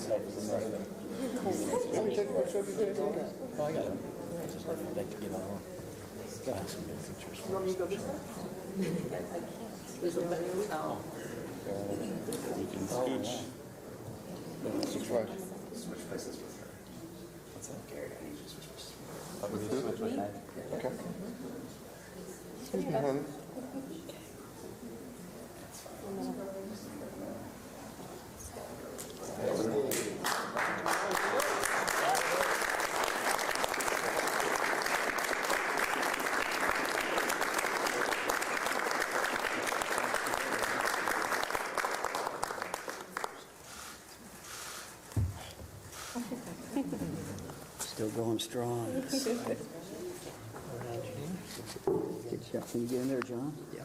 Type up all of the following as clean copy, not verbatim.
Let me take a picture of you, Dave. Okay. Oh, I got it. I just like to get on. Gotta have some good features. You want me to go this way? There's a better towel. We can scooch. That's right. Switch places with her. What's that? Gary, I need you to switch places with her. With who? Switch with Ed. Okay. Excuse me, honey. Still going strong. Good job. Can you get in there, John? Yeah.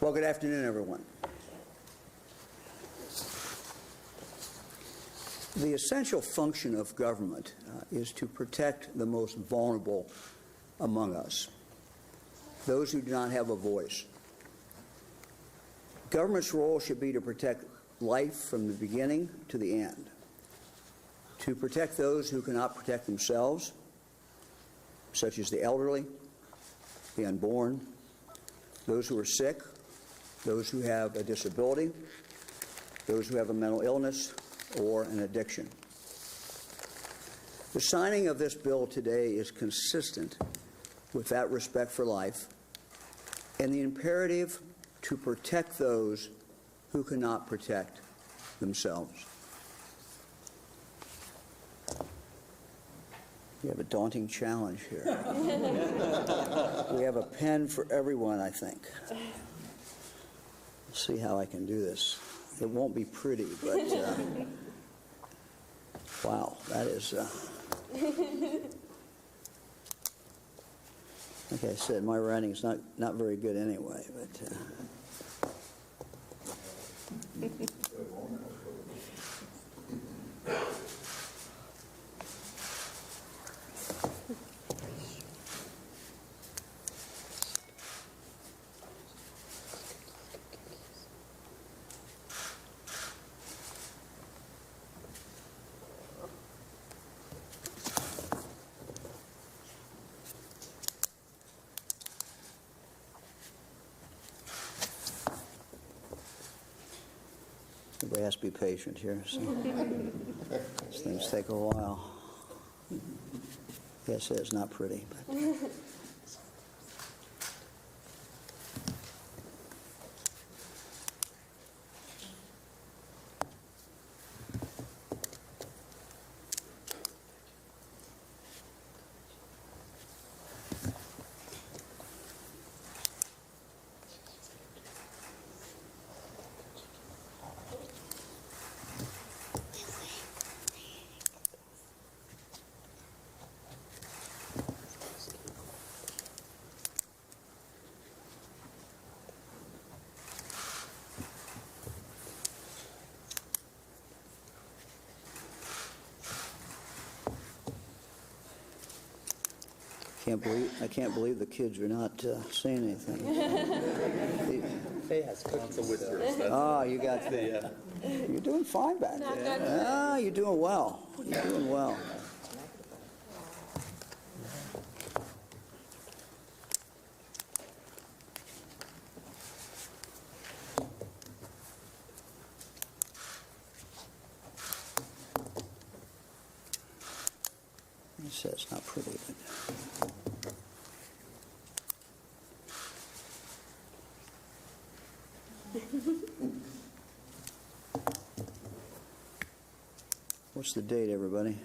Well, good afternoon, everyone. The essential function of government is to protect the most vulnerable among us, those who do not have a voice. Government's role should be to protect life from the beginning to the end, to protect those who cannot protect themselves, such as the elderly, the unborn, those who are sick, those who have a disability, those who have a mental illness or an addiction. The signing of this bill today is consistent with that respect for life and the imperative to protect those who cannot protect themselves. We have a daunting challenge here. We have a pen for everyone, I think. Let's see how I can do this. It won't be pretty, but wow, that is... like I said, my writing's not very good anyway, but... Everybody has to be patient here, so these things take a while. Yes, it's not pretty, but... I can't believe the kids are not saying anything. Faye has cookies. You got the... You're doing fine back there. You're doing well. You're doing well. It says it's not pretty, but... What's the date, everybody?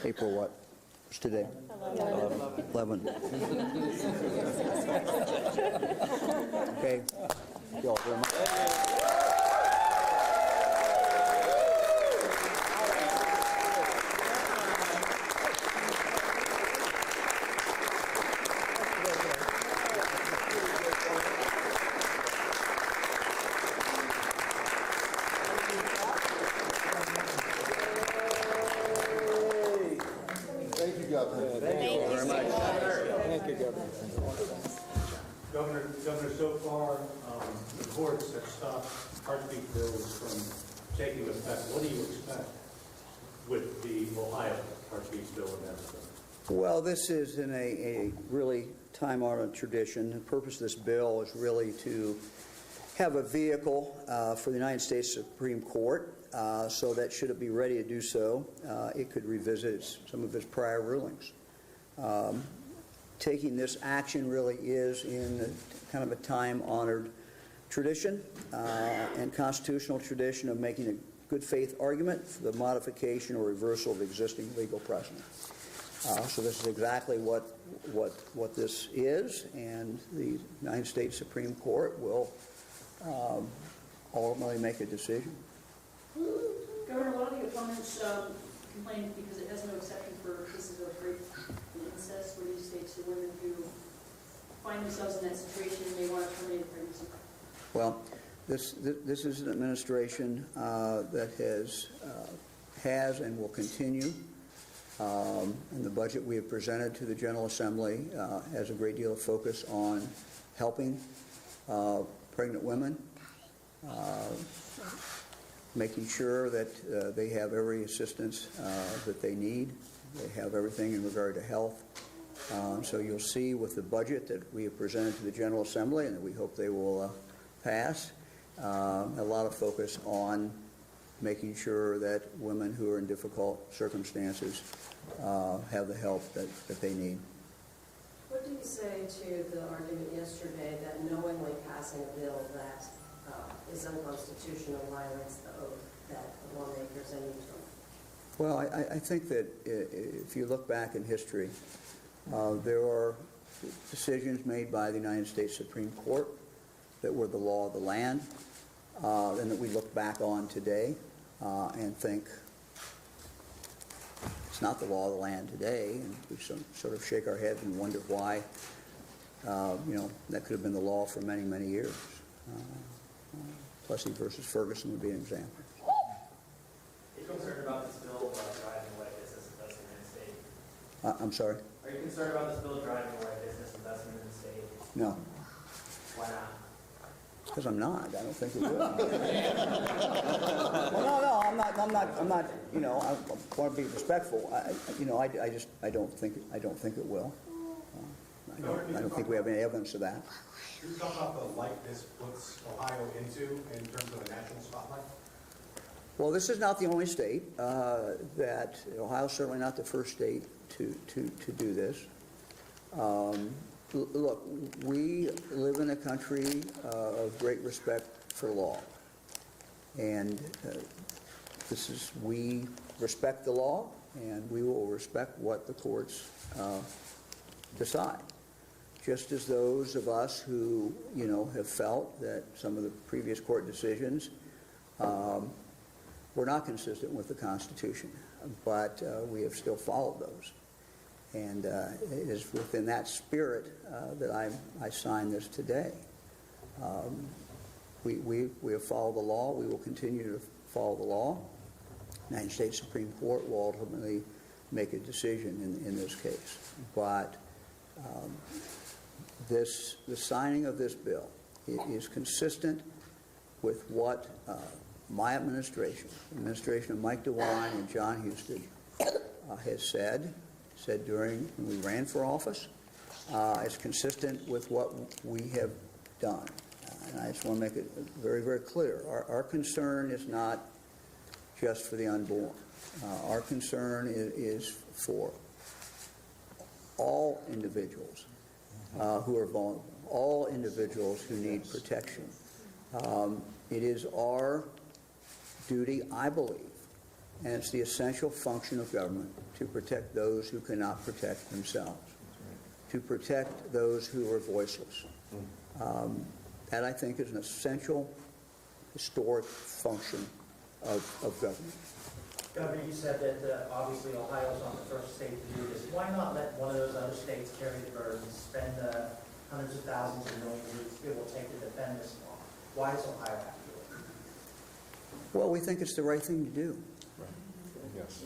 April what? What's today? 11. Okay. Thank you all very much. Thank you, Governor. Thank you, Governor. Governor, so far, the courts have stopped heartbeat bills from taking effect. What do you expect with the Ohio heartbeat bill and everything? Well, this is in a really time-honored tradition. The purpose of this bill is really to have a vehicle for the United States Supreme Court so that should it be ready to do so, it could revisit some of its prior rulings. Taking this action really is in kind of a time-honored tradition and constitutional tradition of making a good faith argument for the modification or reversal of existing legal precedent. So this is exactly what this is, and the United States Supreme Court will ultimately make a decision. Governor, one of the opponents complained because it has no exception for cases of rape and incest. What do you say to women who find themselves in that situation and may want to terminate a pregnancy? Well, this is an administration that has and will continue. And the budget we have presented to the General Assembly has a great deal of focus on helping pregnant women, making sure that they have every assistance that they need. They have everything in regard to health. So you'll see with the budget that we have presented to the General Assembly and that we hope they will pass, a lot of focus on making sure that women who are in difficult circumstances have the help that they need. What do you say to the argument yesterday that knowingly passing a bill that is unconstitutional violates the oath that the lawmakers and you took? Well, I think that if you look back in history, there are decisions made by the United States Supreme Court that were the law of the land, and that we look back on today and think it's not the law of the land today, and we sort of shake our heads and wonder why, that could have been the law for many, many years. Plessy versus Ferguson would be an example. Are you concerned about this bill driving away business investment in the state? I'm sorry? Are you concerned about this bill driving away business investment in the state? No, Why not? because I'm not. I don't think it will. Well, no, I'm not. I want to be respectful. I don't think it will. I don't think we have any evidence of that. Can you talk about the light this puts Ohio into in terms of the national spotlight? Well, this is not the only state Ohio's certainly not the first state to do this. Look, we live in a country of great respect for law, and we respect the law, and we will respect what the courts decide. Just as those of us who, have felt that some of the previous court decisions were not consistent with the Constitution, but we have still followed those. And it is within that spirit that I signed this today. We have followed the law. We will continue to follow the law. The United States Supreme Court will ultimately make a decision in this case. But the signing of this bill is consistent with what my administration, the administration of Mike DeWine and John Husted, has said during when we ran for office. It's consistent with what we have done. And I just want to make it very, very clear. Our concern is not just for the unborn. Our concern is for all individuals who are vulnerable, all individuals who need protection. It is our duty, I believe, And it's the essential function of government to protect those who cannot protect themselves, to protect those who are voiceless. That, I think, is an essential historic function of government. Governor, you said that obviously Ohio's not the first state to do this. Why not let one of those other states carry the burden, spend hundreds of thousands and millions it will take to defend this law? Why does Ohio have to do it? Well, we think it's the right thing to do. Yes.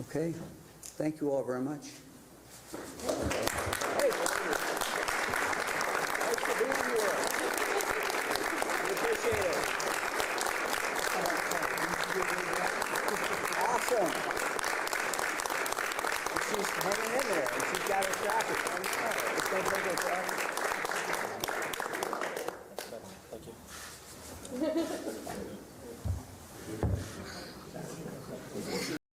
Okay? Thank you all very much. Hey, thanks for being here. We appreciate it. Awesome. She's hanging in there, and she's got her jacket. It's going to bring her jacket. Thank you.